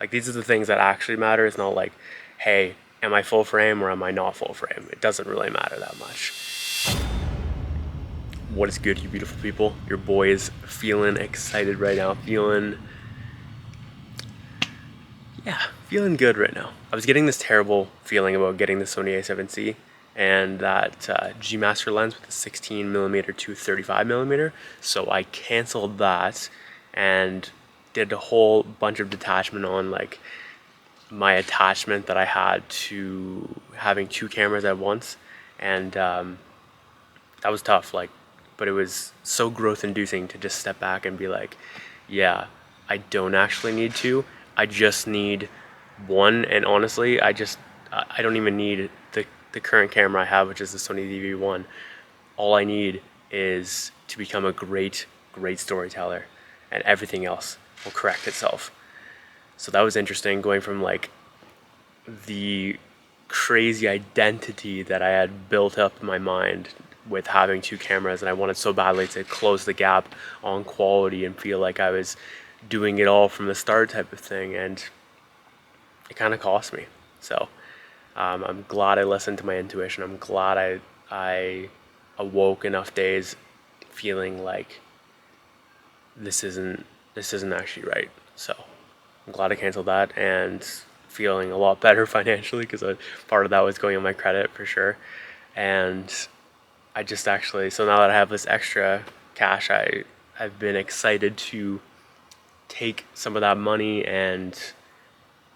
Like, these are the things that actually matter. It's not like, hey, am I full frame or am I not full frame? It doesn't really matter that much. What is good, you beautiful people? Your boy is feeling excited right now, feeling good right now. I was getting this terrible feeling about getting the Sony A7C and that G Master lens with the 16mm to 35mm. So I canceled that and did a whole bunch of detachment on like my attachment that I had to having two cameras at once, and that was tough. Like, but it was so growth inducing to just step back and be like, yeah, I don't actually need two. I just need one, and honestly, I don't even need the current camera I have, which is the Sony ZV-1. All I need is to become a great storyteller, and everything else will correct itself. So that was interesting, going from like the crazy identity that I had built up in my mind with having two cameras, and I wanted so badly to close the gap on quality and feel like I was doing it all from the start type of thing, and it kind of cost me. So I'm glad I listened to my intuition. I'm glad I awoke enough days feeling like this isn't actually right. So I'm glad I canceled that and feeling a lot better financially, because part of that was going on my credit for sure. And I just actually, so now that I have this extra cash, I've been excited to take some of that money and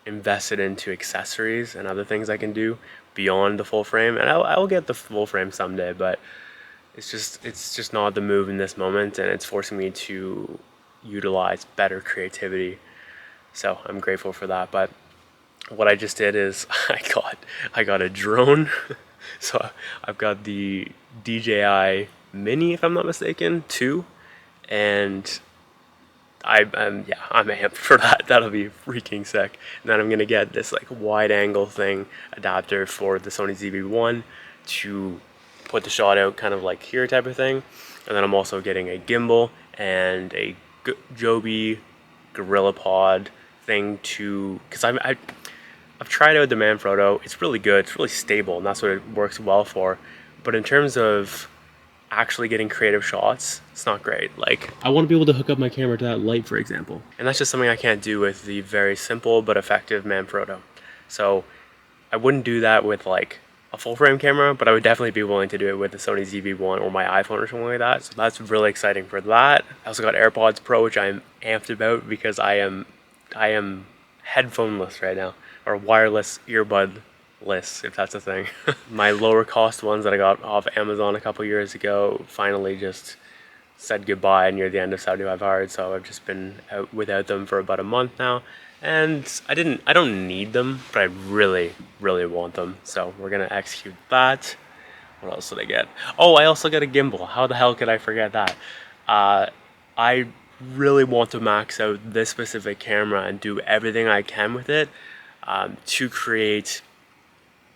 invest it into accessories and other things I can do beyond the full frame. And I'll get the full frame someday, but it's just not the move in this moment, and it's forcing me to utilize better creativity. So I'm grateful for that. But what I just did is I got a drone. So I've got the DJI Mini, if I'm not mistaken, 2, and I'm amped for that. That'll be freaking sick. And then I'm gonna get this like wide angle thing adapter for the Sony ZV-1 to put the shot out kind of like here type of thing. And then I'm also getting a gimbal and a Joby GorillaPod thing to, because I've tried out the Manfrotto. It's really good. It's really stable, and that's what it works well for. But in terms of actually getting creative shots, it's not great. Like, I want to be able to hook up my camera to that light, for example. And that's just something I can't do with the very simple but effective Manfrotto. So I wouldn't do that with like a full frame camera, but I would definitely be willing to do it with the Sony ZV-1 or my iPhone or something like that. So that's really exciting for that. I also got AirPods Pro, which I'm amped about because I am headphoneless right now, or wireless earbud-less, if that's a thing. My lower cost ones that I got off Amazon a couple years ago finally just said goodbye near the end of 75 hard, so I've just been out without them for about a month now. And I don't need them, but I really want them. So we're gonna execute that. What else did I get? Oh, I also got a gimbal. How the hell could I forget that? I really want to max out this specific camera and do everything I can with it to create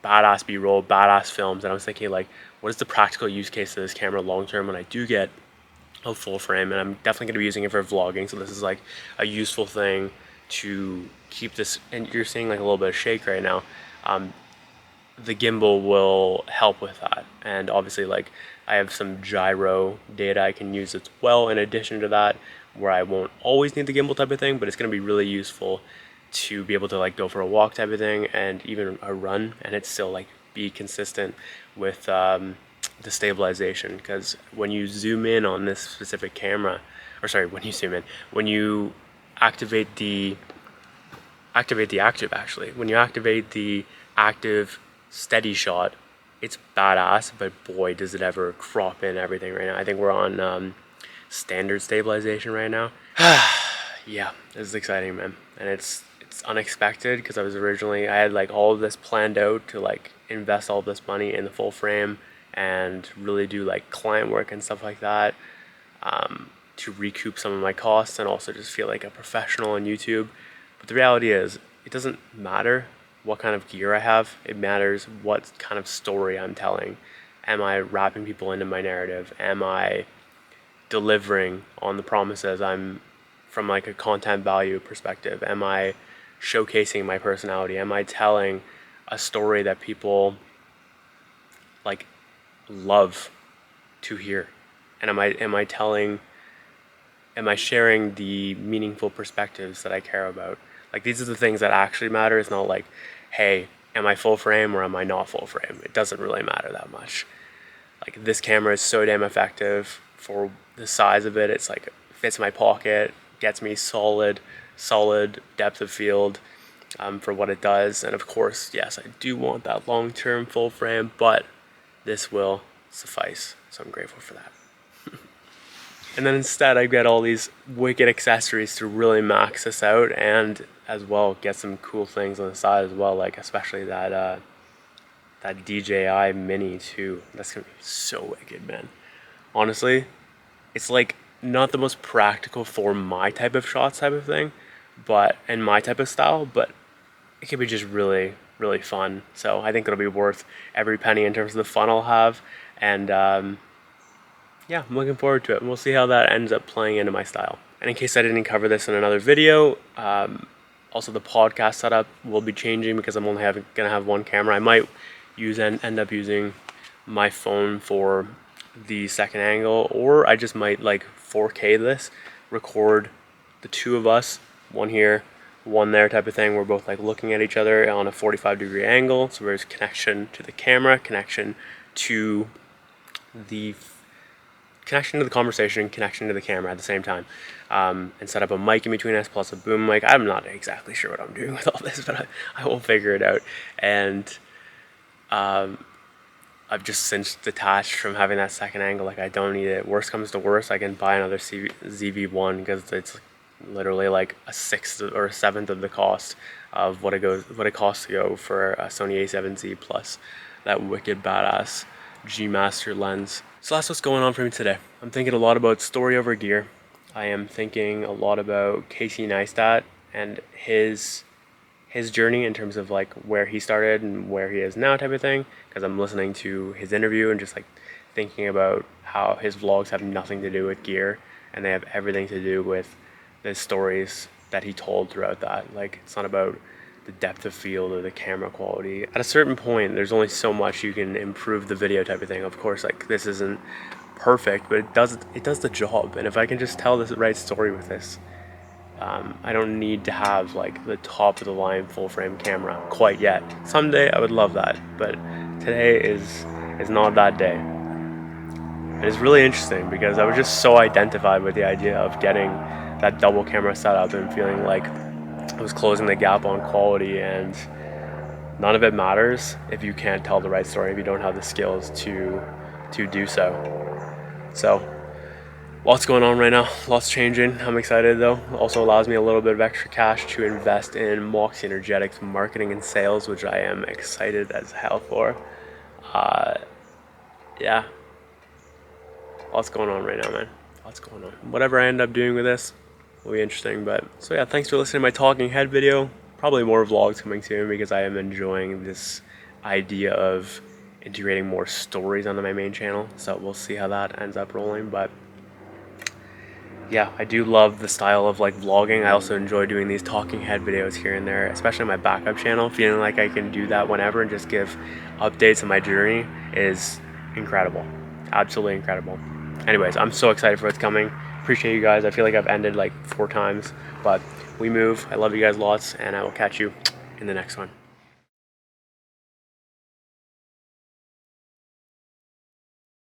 badass B-roll, badass films. And I was thinking, like, what is the practical use case of this camera long term when I do get a full frame? And I'm definitely going to be using it for vlogging, so this is like a useful thing to keep this. And you're seeing like a little bit of shake right now. The gimbal will help with that, and obviously like I have some gyro data I can use as well in addition to that, where I won't always need the gimbal type of thing, but it's going to be really useful to be able to like go for a walk type of thing and even a run, and it's still like be consistent with the stabilization. Because when you zoom in on this specific camera, or sorry, when you activate the active, actually, when you activate the active steady shot, it's badass, but boy does it ever crop in everything right now. I think we're on standard stabilization right now. Yeah, this is exciting, man. And it's unexpected, because I had like all of this planned out to like invest all of this money in the full frame and really do like client work and stuff like that, to recoup some of my costs and also just feel like a professional on YouTube. But the reality is, it doesn't matter what kind of gear I have. It matters what kind of story I'm telling. Am I wrapping people into my narrative? Am I delivering on the promises I'm from like a content value perspective? Am I showcasing my personality? Am I telling a story that people like love to hear? And am I sharing the meaningful perspectives that I care about? Like, these are the things that actually matter. It's not like, hey, am I full frame or am I not full frame? It doesn't really matter that much. Like, this camera is so damn effective for the size of it. It's like, fits my pocket, gets me solid depth of field for what it does. And of course, yes, I do want that long-term full frame, but this will suffice. So I'm grateful for that. And then instead I get all these wicked accessories to really max this out, and as well get some cool things on the side as well, like especially that DJI Mini 2. That's gonna be so wicked, man. Honestly, it's like not the most practical for my type of shots type of thing, and my type of style, but it could be just really, really fun. So I think it'll be worth every penny in terms of the fun I'll have, and yeah, I'm looking forward to it, and we'll see how that ends up playing into my style. And in case I didn't cover this in another video, also the podcast setup will be changing because I'm only gonna have one camera. I might end up using my phone for the second angle, or I just might like 4K this, record the two of us, one here, one there type of thing. We're both like looking at each other on a 45-degree angle, so there's connection to the camera, connection to the conversation, connection to the camera at the same time, and set up a mic in between us plus a boom mic. I'm not exactly sure what I'm doing with all this, but I will figure it out. And I've just since detached from having that second angle. Like, I don't need it. Worst comes to worst, I can buy another ZV-1 because it's literally like a sixth or a seventh of the cost of what it costs to go for a Sony A7C plus that wicked badass G Master lens. So that's what's going on for me today. I'm thinking a lot about story over gear. I am thinking a lot about Casey Neistat and his journey in terms of like where he started and where he is now type of thing, because I'm listening to his interview and just like thinking about how his vlogs have nothing to do with gear and they have everything to do with the stories that he told throughout that. Like, it's not about the depth of field or the camera quality. At a certain point, there's only so much you can improve the video type of thing. Of course, like, this isn't perfect, but it does the job. And if I can just tell the right story with this, I don't need to have like the top of the line full frame camera quite yet. Someday I would love that, but today is not that day. And it's really interesting because I was just so identified with the idea of getting that double camera setup and feeling like I was closing the gap on quality, and none of it matters if you can't tell the right story, if you don't have the skills to do so. So lots going on right now, lots changing. I'm excited though. It also allows me a little bit of extra cash to invest in Moxey Energetics marketing and sales, which I am excited as hell for. Yeah, lots going on right now, man. Lots going on. Whatever I end up doing with this will be interesting. But so yeah, thanks for listening to my talking head video. Probably more vlogs coming soon because I am enjoying this idea of integrating more stories onto my main channel. So we'll see how that ends up rolling. But yeah, I do love the style of like vlogging. I also enjoy doing these talking head videos here and there, especially on my backup channel. Feeling like I can do that whenever and just give updates on my journey is incredible. Absolutely incredible. Anyways, I'm so excited for what's coming. Appreciate you guys. I feel like I've ended like 4 times, but we move. I love you guys lots, and I will catch you in the next one.